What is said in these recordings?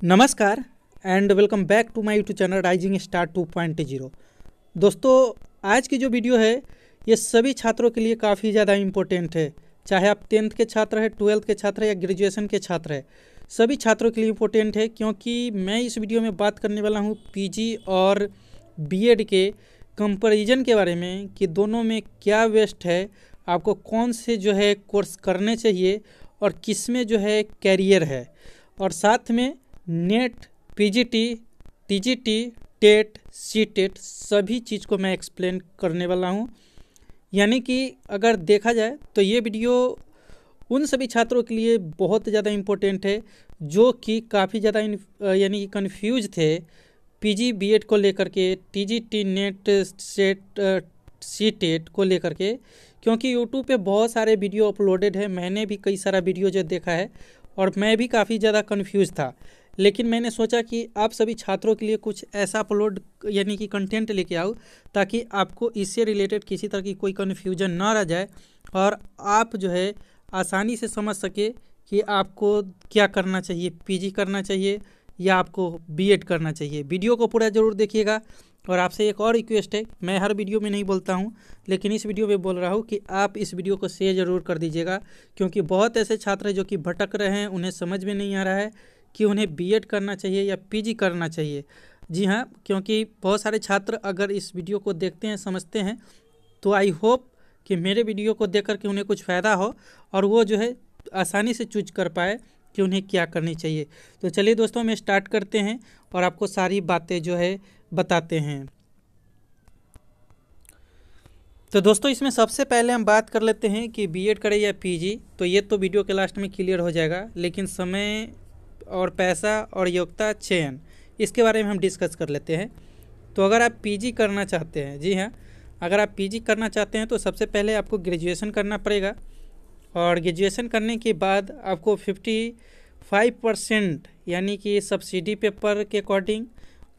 नमस्कार and welcome back to my YouTube channel rising star 2.0। दोस्तों, आज की जो वीडियो है ये सभी छात्रों के लिए काफ़ी ज़्यादा इम्पोर्टेंट है। चाहे आप 10th के छात्र हैं, 12th के छात्र हैं या ग्रेजुएशन के छात्र हैं, सभी छात्रों के लिए इम्पोर्टेंट है। क्योंकि मैं इस वीडियो में बात करने वाला हूँ पीजी और बीएड के कंपैरिजन के बारे में कि दोनों में क्या बेस्ट है, आपको कौन से जो है कोर्स करने चाहिए और किस में जो है कैरियर है, और साथ में NET, PGT, TGT, TET, CTET सभी चीज़ को मैं एक्सप्लेन करने वाला हूँ। यानी कि अगर देखा जाए तो ये वीडियो उन सभी छात्रों के लिए बहुत ज़्यादा इम्पोर्टेंट है जो कि काफ़ी ज़्यादा यानी कि कन्फ्यूज थे पीजी बीएड को लेकर के, टीजीटी, नेट, सेट, सीटेट को लेकर के। क्योंकि यूट्यूब पे बहुत सारे वीडियो अपलोडेड है, मैंने भी कई सारा वीडियो जो देखा है और मैं भी काफ़ी ज़्यादा कन्फ्यूज़ था। लेकिन मैंने सोचा कि आप सभी छात्रों के लिए कुछ ऐसा अपलोड यानी कि कंटेंट लेके आओ ताकि आपको इससे रिलेटेड किसी तरह की कोई कन्फ्यूजन ना रह जाए और आप जो है आसानी से समझ सके कि आपको क्या करना चाहिए, पीजी करना चाहिए या आपको बीएड करना चाहिए। वीडियो को पूरा ज़रूर देखिएगा। और आपसे एक और रिक्वेस्ट है, मैं हर वीडियो में नहीं बोलता हूं, लेकिन इस वीडियो में बोल रहा हूं कि आप इस वीडियो को शेयर ज़रूर कर दीजिएगा। क्योंकि बहुत ऐसे छात्र हैं जो कि भटक रहे हैं, उन्हें समझ में नहीं आ रहा है कि उन्हें बीएड करना चाहिए या पीजी करना चाहिए। जी हाँ, क्योंकि बहुत सारे छात्र अगर इस वीडियो को देखते हैं, समझते हैं, तो आई होप कि मेरे वीडियो को देख कर के उन्हें कुछ फ़ायदा हो और वो जो है आसानी से चूज कर पाए कि उन्हें क्या करनी चाहिए। तो चलिए दोस्तों, मैं स्टार्ट करते हैं और आपको सारी बातें जो है बताते हैं। तो दोस्तों, इसमें सबसे पहले हम बात कर लेते हैं कि बीएड करें या पीजी। तो ये तो वीडियो के लास्ट में क्लियर हो जाएगा, लेकिन समय और पैसा और योग्यता चयन इसके बारे में हम डिस्कस कर लेते हैं। तो अगर आप पीजी करना चाहते हैं, जी हाँ, अगर आप पीजी करना चाहते हैं तो सबसे पहले आपको ग्रेजुएशन करना पड़ेगा। और ग्रेजुएशन करने के बाद आपको 55% यानी कि सब्सिडी पेपर के अकॉर्डिंग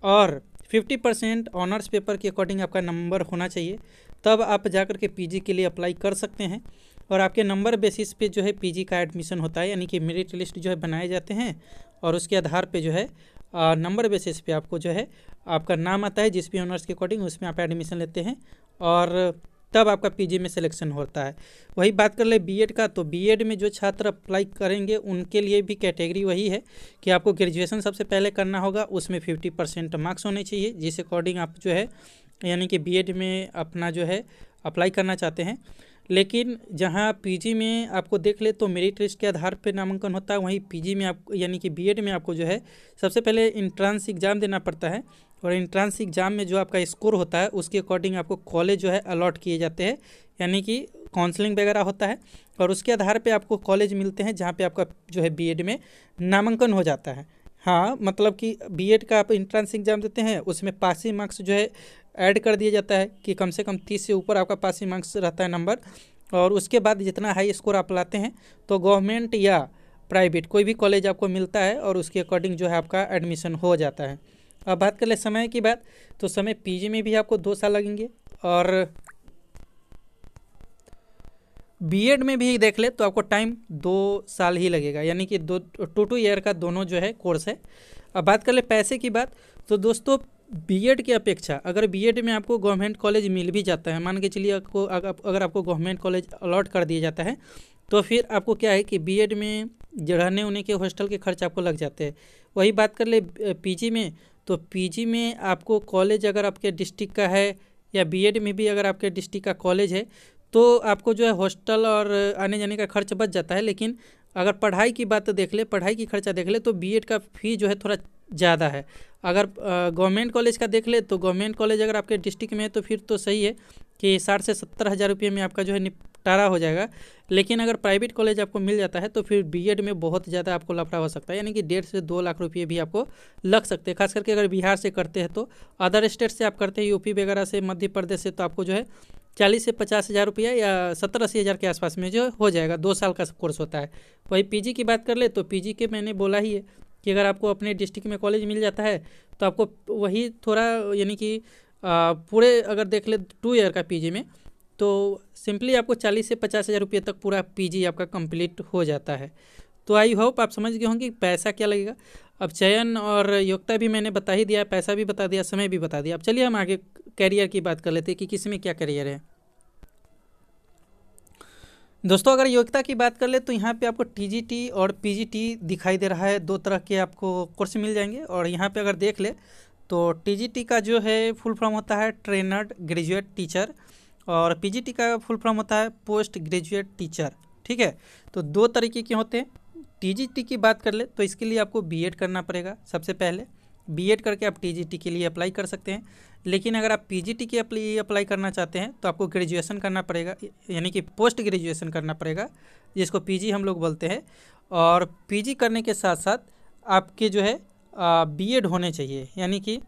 और 50% ऑनर्स पेपर के अकॉर्डिंग आपका नंबर होना चाहिए, तब आप जाकर के पीजी के लिए अप्लाई कर सकते हैं। और आपके नंबर बेसिस पे जो है पीजी का एडमिशन होता है, यानी कि मेरिट लिस्ट जो है बनाए जाते हैं और उसके आधार पे जो है नंबर बेसिस पे आपको जो है आपका नाम आता है, जिस भी ऑनर्स के अकॉर्डिंग उसमें आप एडमिशन लेते हैं और तब आपका पीजी में सिलेक्शन होता है। वही बात कर ले बीएड का, तो बीएड में जो छात्र अप्लाई करेंगे उनके लिए भी कैटेगरी वही है कि आपको ग्रेजुएशन सबसे पहले करना होगा, उसमें 50% मार्क्स होने चाहिए, जिस अकॉर्डिंग आप जो है यानी कि बीएड में अपना जो है अप्लाई करना चाहते हैं। लेकिन जहां पीजी में आपको देख ले तो मेरिट लिस्ट के आधार पर नामांकन होता है, वहीं पीजी में आप यानी कि बीएड में आपको जो है सबसे पहले इंट्रांस एग्ज़ाम देना पड़ता है। और इंट्रांस एग्ज़ाम में जो आपका स्कोर होता है उसके अकॉर्डिंग आपको कॉलेज जो है अलॉट किए जाते हैं, यानी कि काउंसलिंग वगैरह होता है और उसके आधार पे आपको कॉलेज मिलते हैं जहाँ पे आपका जो है बीएड में नामांकन हो जाता है। हाँ, मतलब कि बीएड का आप इंट्रांस एग्ज़ाम देते हैं, उसमें पासिंग मार्क्स जो है ऐड कर दिया जाता है कि कम से कम 30 से ऊपर आपका पासिंग मार्क्स रहता है नंबर। और उसके बाद जितना हाई स्कोर आप लाते हैं तो गवर्नमेंट या प्राइवेट कोई भी कॉलेज आपको मिलता है और उसके अकॉर्डिंग जो है आपका एडमिशन हो जाता है। अब बात कर ले समय की बात, तो समय पीजी में भी आपको 2 साल लगेंगे और बीएड में भी देख ले तो आपको टाइम 2 साल ही लगेगा, यानी कि 2 ईयर का दोनों जो है कोर्स है। अब बात कर ले पैसे की बात, तो दोस्तों बीएड की अपेक्षा अगर बीएड में आपको गवर्नमेंट कॉलेज मिल भी जाता है, मान के चलिए आपको अगर आपको गवर्नमेंट कॉलेज अलॉट कर दिया जाता है, तो फिर आपको क्या है कि बीएड में रहने होने के हॉस्टल के खर्च आपको लग जाते हैं। वही बात कर ले पीजी में, तो पीजी में आपको कॉलेज अगर आपके डिस्ट्रिक्ट का है या बीएड में भी अगर आपके डिस्ट्रिक्ट का कॉलेज है तो आपको जो है हॉस्टल और आने जाने का खर्च बच जाता है। लेकिन अगर पढ़ाई की बात देख ले, पढ़ाई की खर्चा देख ले, तो बीएड का फ़ी जो है थोड़ा ज़्यादा है। अगर गवर्नमेंट कॉलेज का देख ले तो गवर्नमेंट कॉलेज अगर आपके डिस्ट्रिक्ट में है तो फिर तो सही है कि 60 से 70 हज़ार रुपये में आपका जो है निपटारा हो जाएगा। लेकिन अगर प्राइवेट कॉलेज आपको मिल जाता है तो फिर बीएड में बहुत ज़्यादा आपको लफड़ा हो सकता है, यानी कि 1.5 से 2 लाख रुपये भी आपको लग सकते हैं। खास करके अगर बिहार से करते हैं, तो अदर स्टेट से आप करते हैं, यूपी वगैरह से, मध्य प्रदेश से, तो आपको जो है 40 से 50 हज़ार रुपया या 70-80 हज़ार के आसपास में जो हो जाएगा। 2 साल का कोर्स होता है। वही पीजी की बात कर ले तो पीजी के मैंने बोला ही है कि अगर आपको अपने डिस्ट्रिक्ट में कॉलेज मिल जाता है तो आपको वही थोड़ा यानी कि पूरे अगर देख ले 2 ईयर का पीजी में, तो सिंपली आपको 40 से 50 हज़ार रुपये तक पूरा पीजी आपका कंप्लीट हो जाता है। तो आई होप आप समझ गए होंगे कि पैसा क्या लगेगा। अब चयन और योग्यता भी मैंने बता ही दिया, पैसा भी बता दिया, समय भी बता दिया। अब चलिए हम आगे कैरियर की बात कर लेते हैं कि किस में क्या करियर है। दोस्तों अगर योग्यता की बात कर ले तो यहाँ पे आपको टीजीटी और पीजीटी दिखाई दे रहा है, दो तरह के आपको कोर्स मिल जाएंगे। और यहाँ पे अगर देख ले तो टीजीटी का जो है फुल फॉर्म होता है ट्रेनर्ड ग्रेजुएट टीचर, और पीजीटी का फुल फॉर्म होता है पोस्ट ग्रेजुएट टीचर। ठीक है, तो दो तरीके के होते हैं। टीजीटी की बात कर ले तो इसके लिए आपको बीएड करना पड़ेगा। सबसे पहले बीएड करके आप टीजीटी के लिए अप्लाई कर सकते हैं। लेकिन अगर आप पीजीटी के लिए अप्लाई करना चाहते हैं तो आपको ग्रेजुएशन करना पड़ेगा, यानी कि पोस्ट ग्रेजुएशन करना पड़ेगा, जिसको पीजी हम लोग बोलते हैं। और पीजी करने के साथ साथ आपके जो है बीएड होने चाहिए, यानी कि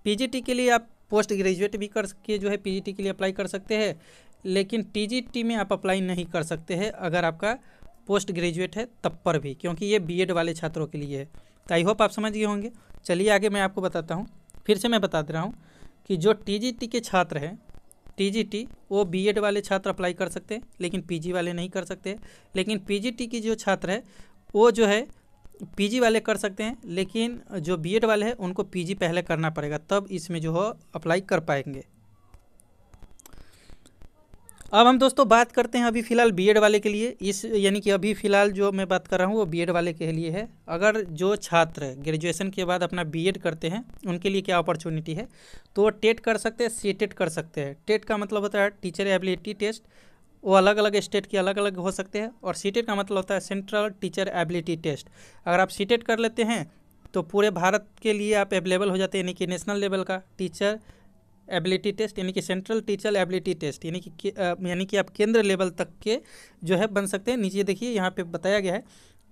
पीजीटी के लिए आप पोस्ट ग्रेजुएट भी करके जो है पीजीटी के लिए अप्लाई कर सकते हैं, लेकिन टीजीटी में आप अप्लाई नहीं कर सकते हैं अगर आपका पोस्ट ग्रेजुएट है तब पर भी, क्योंकि ये बीएड वाले छात्रों के लिए है। तो आई होप आप समझ गए होंगे। चलिए आगे मैं आपको बताता हूँ, फिर से मैं बता दे रहा हूँ कि जो टीजीटी के छात्र हैं, टीजीटी वो बीएड वाले छात्र अप्लाई कर सकते हैं, लेकिन पीजी वाले नहीं कर सकते। लेकिन पीजीटी की जो छात्र है वो जो है पीजी वाले कर सकते हैं, लेकिन जो बीएड वाले हैं उनको पीजी पहले करना पड़ेगा, तब इसमें जो हो अप्लाई कर पाएंगे। अब हम दोस्तों बात करते हैं अभी फ़िलहाल बीएड वाले के लिए। इस यानी कि अभी फ़िलहाल जो मैं बात कर रहा हूँ वो बीएड वाले के लिए है। अगर जो छात्र ग्रेजुएशन के बाद अपना बीएड करते हैं उनके लिए क्या अपॉर्चुनिटी है, तो वो टेट कर सकते हैं, सीटेट कर सकते हैं। टेट का मतलब होता है टीचर एबिलिटी टेस्ट, वो अलग अलग स्टेट के अलग अलग हो सकते हैं। और सीटेट का मतलब होता है सेंट्रल टीचर एबिलिटी टेस्ट। अगर आप सीटेट कर लेते हैं तो पूरे भारत के लिए आप अवेलेबल हो जाते हैं, यानी कि नेशनल लेवल का टीचर एबिलिटी टेस्ट, यानी कि सेंट्रल टीचर एबिलिटी टेस्ट, यानी कि आप केंद्र लेवल तक के जो है बन सकते हैं। नीचे देखिए यहाँ पे बताया गया है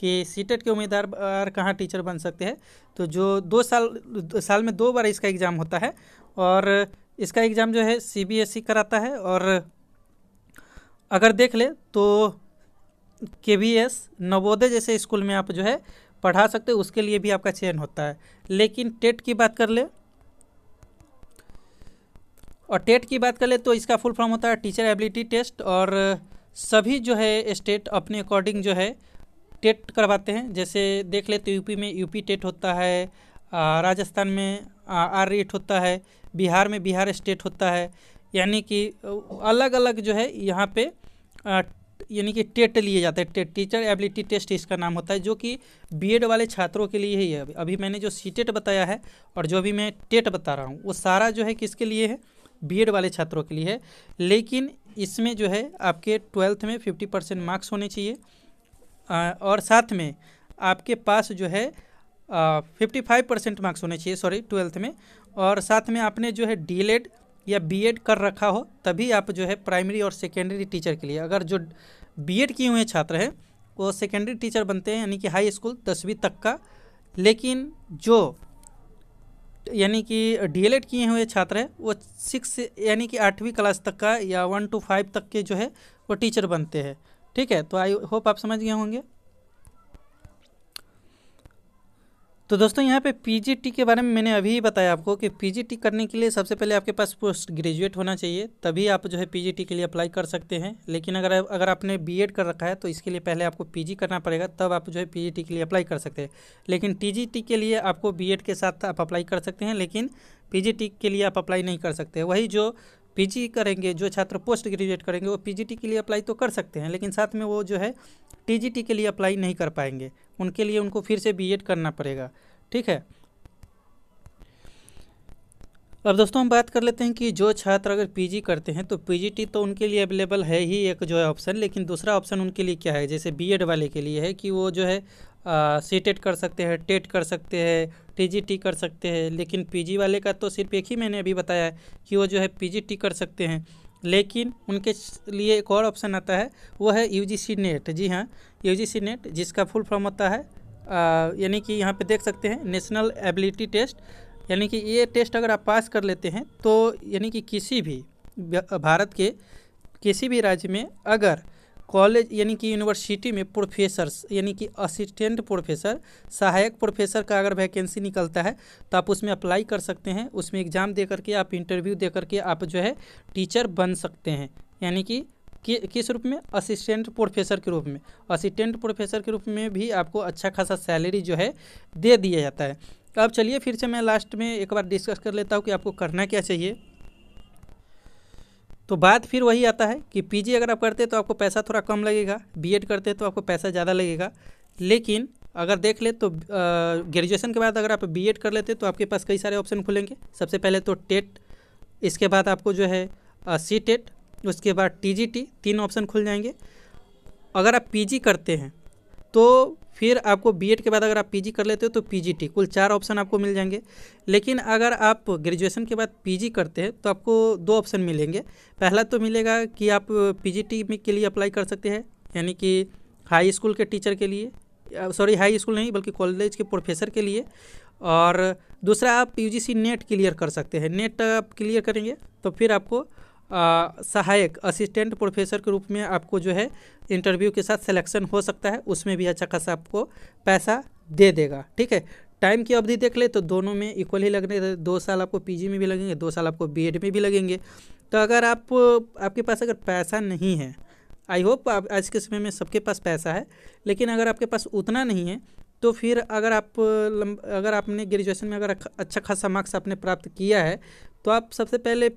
कि सीटेट के उम्मीदवार कहाँ टीचर बन सकते हैं। तो जो 2 साल में 2 बार इसका एग्ज़ाम होता है, और इसका एग्ज़ाम जो है सीबीएसई कराता है। और अगर देख ले तो केवीएस नवोदय जैसे स्कूल में आप जो है पढ़ा सकते हैं, उसके लिए भी आपका चयन होता है। लेकिन टेट की बात कर ले, और टेट की बात कर ले तो इसका फुल फॉर्म होता है टीचर एबिलिटी टेस्ट। और सभी जो है स्टेट अपने अकॉर्डिंग जो है टेट करवाते हैं। जैसे देख ले तो यूपी में यूपी टेट होता है, राजस्थान में आर-रेट होता है, बिहार में बिहार स्टेट होता है, यानी कि अलग अलग जो है यहाँ पे यानी कि टेट लिए जाते हैं। टेट टीचर एबिलिटी टेस्ट इसका नाम होता है, जो कि बीएड वाले छात्रों के लिए ही है। अभी मैंने जो सीटेट बताया है और जो अभी मैं टेट बता रहा हूँ वो सारा जो है किसके लिए है, बीएड वाले छात्रों के लिए है। लेकिन इसमें जो है आपके 12th में 50% मार्क्स होने चाहिए, और साथ में आपके पास जो है 55% मार्क्स होने चाहिए, सॉरी 12th में। और साथ में आपने जो है डीएलएड या बीएड कर रखा हो, तभी आप जो है प्राइमरी और सेकेंडरी टीचर के लिए, अगर जो बीएड किए हुए छात्र हैं वो सेकेंडरी टीचर बनते हैं, यानी कि हाई स्कूल 10वीं तक का। लेकिन जो यानी कि डीएलएड किए हुए छात्र हैं वो 6 यानी कि 8वीं क्लास तक का या 1 to 5 तक के जो है वो टीचर बनते हैं। ठीक है, तो आई होप आप समझ गए होंगे। तो दोस्तों यहाँ पे पीजीटी के बारे में मैंने अभी ही बताया आपको कि पीजीटी करने के लिए सबसे पहले आपके पास पोस्ट ग्रेजुएट होना चाहिए, तभी आप जो है पीजीटी के लिए अप्लाई कर सकते हैं। लेकिन अगर आपने बीएड कर रखा है तो इसके लिए पहले आपको पीजी करना पड़ेगा, तब आप जो है पीजीटी के लिए अप्लाई कर सकते हैं। लेकिन टीजीटी के लिए आपको बीएड के साथ आप अप्लाई कर सकते हैं, लेकिन पीजीटी के लिए आप अप्लाई नहीं कर सकते। वही जो पीजी करेंगे, जो छात्र पोस्ट ग्रेजुएट करेंगे वो पीजीटी के लिए अप्लाई तो कर सकते हैं, लेकिन साथ में वो जो है टीजीटी के लिए अप्लाई नहीं कर पाएंगे। उनके लिए उनको फिर से बीएड करना पड़ेगा। ठीक है, अब दोस्तों हम बात कर लेते हैं कि जो छात्र अगर पीजी करते हैं तो पीजीटी तो उनके लिए अवेलेबल है ही एक जो है ऑप्शन, लेकिन दूसरा ऑप्शन उनके लिए क्या है, जैसे बीएड वाले के लिए है कि वो जो है सीटेट कर सकते हैं, टेट कर सकते हैं, टीजीटी कर सकते हैं। लेकिन पीजी वाले का तो सिर्फ एक ही मैंने अभी बताया है कि वो जो है पीजीटी कर सकते हैं। लेकिन उनके लिए एक और ऑप्शन आता है, वो है यूजीसी नेट। जी हाँ, यूजीसी नेट, जिसका फुल फॉर्म होता है यानी कि यहाँ पे देख सकते हैं नेशनल एबिलिटी टेस्ट। यानी कि ये टेस्ट अगर आप पास कर लेते हैं तो यानी कि किसी भी भारत के किसी भी राज्य में अगर कॉलेज यानी कि यूनिवर्सिटी में प्रोफेसर्स यानी कि असिस्टेंट प्रोफेसर, सहायक प्रोफेसर का अगर वैकेंसी निकलता है तो आप उसमें अप्लाई कर सकते हैं। उसमें एग्ज़ाम दे करके आप इंटरव्यू दे करके आप जो है टीचर बन सकते हैं, यानी कि किस रूप में, असिस्टेंट प्रोफेसर के रूप में। असिस्टेंट प्रोफेसर के रूप में भी आपको अच्छा खासा सैलरी जो है दे दिया जाता है। अब चलिए फिर से मैं लास्ट में एक बार डिस्कस कर लेता हूँ कि आपको करना क्या चाहिए। तो बात फिर वही आता है कि पीजी अगर आप करते हैं तो आपको पैसा थोड़ा कम लगेगा, बीएड करते हैं तो आपको पैसा ज़्यादा लगेगा। लेकिन अगर देख ले तो ग्रेजुएशन के बाद अगर आप बीएड कर लेते तो आपके पास कई सारे ऑप्शन खुलेंगे। सबसे पहले तो टेट, इसके बाद आपको जो है सी टेट, उसके बाद टीजीटी, 3 ऑप्शन खुल जाएंगे। अगर आप पीजी करते हैं तो फिर आपको बीएड के बाद अगर आप पीजी कर लेते हो तो पीजीटी, कुल 4 ऑप्शन आपको मिल जाएंगे। लेकिन अगर आप ग्रेजुएशन के बाद पीजी करते हैं तो आपको 2 ऑप्शन मिलेंगे। पहला तो मिलेगा कि आप पीजीटी के लिए अप्लाई कर सकते हैं, यानी कि हाई स्कूल के टीचर के लिए, सॉरी हाई स्कूल नहीं बल्कि कॉलेज के प्रोफेसर के लिए। और दूसरा आप यूजीसी नेट क्लियर कर सकते हैं। नेट आप क्लियर करेंगे तो फिर आपको सहायक असिस्टेंट प्रोफेसर के रूप में आपको जो है इंटरव्यू के साथ सिलेक्शन हो सकता है, उसमें भी अच्छा खासा आपको पैसा दे देगा। ठीक है, टाइम की अवधि देख ले तो दोनों में इक्वल ही लगने, 2 साल आपको पीजी में भी लगेंगे, 2 साल आपको बीएड में भी लगेंगे। तो अगर आपके पास अगर पैसा नहीं है, आई होप आज के समय में सबके पास पैसा है, लेकिन अगर आपके पास उतना नहीं है तो फिर अगर आपने ग्रेजुएशन में अगर अच्छा खासा मार्क्स आपने प्राप्त किया है तो आप सबसे पहले,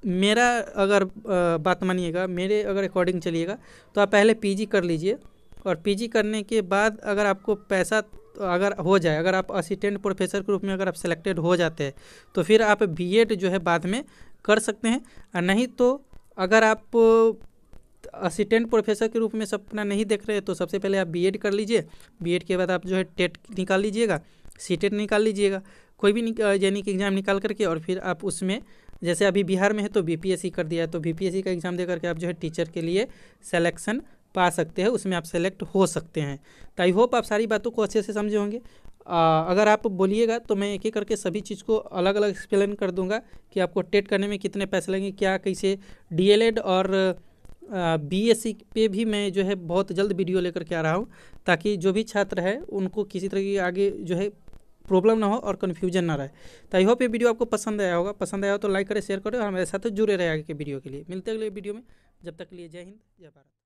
मेरा अगर बात मानिएगा, मेरे अगर अकॉर्डिंग चलिएगा तो आप पहले पीजी कर लीजिए। और पीजी करने के बाद अगर आपको पैसा अगर हो जाए, अगर आप असिस्टेंट प्रोफेसर के रूप में अगर आप सिलेक्टेड हो जाते हैं तो फिर आप बीएड जो है बाद में कर सकते हैं। और नहीं तो अगर आप असिस्टेंट प्रोफेसर के रूप में सपना नहीं देख रहे तो सबसे पहले आप बीएड कर लीजिए। बीएड के बाद आप जो है टेट निकाल लीजिएगा, सी टेट निकाल लीजिएगा, कोई भी यानी कि एग्ज़ाम निकाल करके, और फिर आप उसमें, जैसे अभी बिहार में है तो बीपीएससी कर दिया है तो बीपीएससी का एग्ज़ाम दे करके आप जो है टीचर के लिए सिलेक्शन पा सकते हैं, उसमें आप सेलेक्ट हो सकते हैं। तो आई होप आप सारी बातों को अच्छे से समझे होंगे। अगर आप बोलिएगा तो मैं एक एक करके सभी चीज़ को अलग अलग एक्सप्लेन कर दूंगा कि आपको टेट करने में कितने पैसे लगेंगे, क्या कैसे। डीएलएड और बीएससी पे भी मैं जो है बहुत जल्द वीडियो लेकर के आ रहा हूँ, ताकि जो भी छात्र है उनको किसी तरह की आगे जो है प्रॉब्लम ना हो और कन्फ्यूजन ना रहे। तो आई होप ये वीडियो आपको पसंद आया होगा। पसंद आया हो तो लाइक करें, शेयर करें और हमारे साथ जुड़े रहे आगे के वीडियो के लिए। मिलते हैं अगले वीडियो में, जब तक के लिए जय हिंद, जय भारत।